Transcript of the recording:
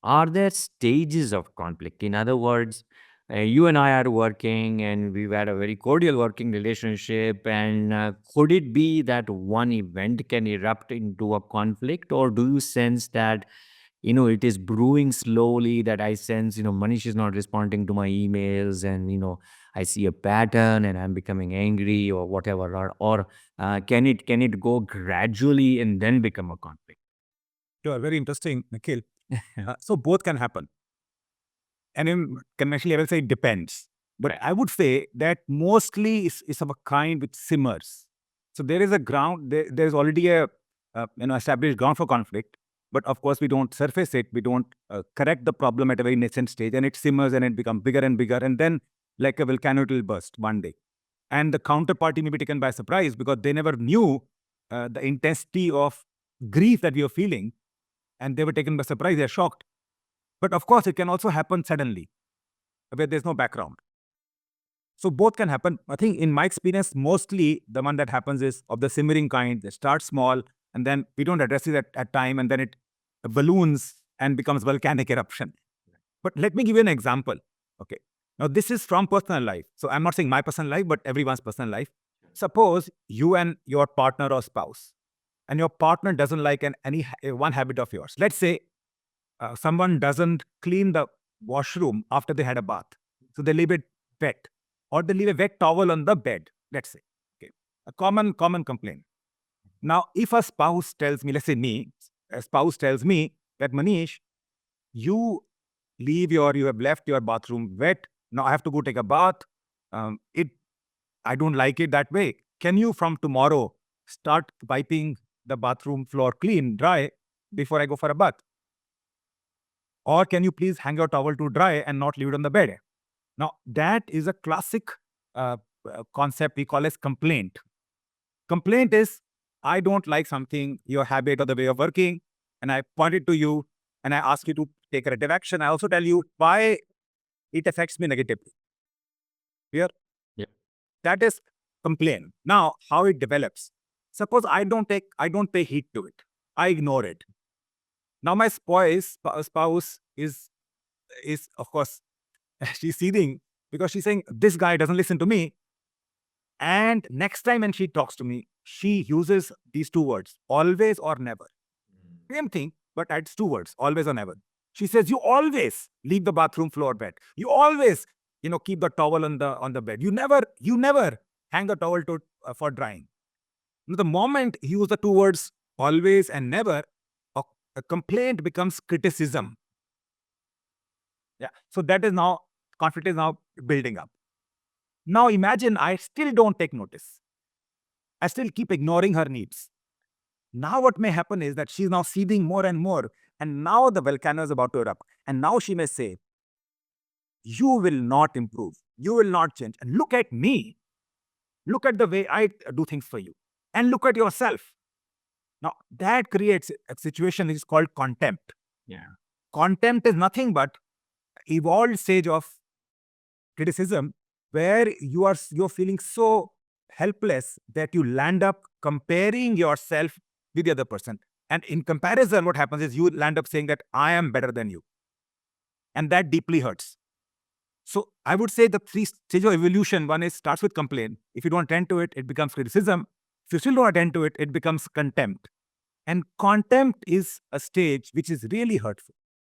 are there stages of conflict? In other words, you and I are working and we've had a very cordial working relationship. And could it be that one event can erupt into a conflict? Or do you sense that, it is brewing slowly, that I sense, Manish is not responding to my emails and, I see a pattern and I'm becoming angry or whatever? Or can it go gradually and then become a conflict? Sure, very interesting, Nikhil. So both can happen. And in conventional, I will say it depends. But Right. I would say that mostly is of a kind which simmers. So there is a ground, there's already a established ground for conflict. But of course, we don't surface it. We don't correct the problem at a very nascent stage, and it simmers and it becomes bigger and bigger. And then, like a volcano, it will burst one day. And the counterparty may be taken by surprise because they never knew the intensity of grief that we are feeling, and they were taken by surprise. They're shocked. But of course, it can also happen suddenly where there's no background. So both can happen. I think in my experience, mostly the one that happens is of the simmering kind. They start small and then we don't address it at time, and then it balloons and becomes volcanic eruption. But let me give you an example. Okay. Now this is from personal life. So I'm not saying my personal life, but everyone's personal life. Suppose you and your partner or spouse, and your partner doesn't like one habit of yours. Let's say someone doesn't clean the washroom after they had a bath. So they leave it wet, or they leave a wet towel on the bed, let's say. Okay. A common complaint. Now, if a spouse tells me, let's say me, a spouse tells me that Manish, you you have left your bathroom wet. Now I have to go take a bath. It I don't like it that way. Can you from tomorrow start wiping the bathroom floor clean, dry before I go for a bath? Or can you please hang your towel to dry and not leave it on the bed? Now, that is a classic concept we call as complaint. Complaint is, I don't like something, your habit or the way of working, and I point it to you and I ask you to take corrective action. I also tell you why it affects me negatively. Here, Yeah. that is complaint. Now, how it develops. Suppose I don't pay heed to it. I ignore it. Now, my spouse is of course she's seething because she's saying, this guy doesn't listen to me. And next time when she talks to me, she uses these two words, always or never. Same thing, but adds two words, always or never. She says, you always leave the bathroom floor wet. You always, keep the towel on the bed. You never hang the towel for drying. Now, the moment you use the two words, always and never, a, a complaint becomes criticism. Yeah. So that is now, conflict is now building up. Now imagine I still don't take notice. I still keep ignoring her needs. Now what may happen is that she's now seething more and more. And now the volcano is about to erupt. And now she may say, you will not improve. You will not change. And look at me. Look at the way I do things for you. And look at yourself. Now that creates a situation which is called contempt. Yeah. Contempt is nothing but evolved stage of criticism where you're feeling so helpless that you land up comparing yourself with the other person. And in comparison, what happens is you land up saying that I am better than you. And that deeply hurts. So I would say the three stages of evolution, one is starts with complaint. If you don't attend to it, it becomes criticism. If you still don't attend to it, it becomes contempt. And contempt is a stage which is really hurtful.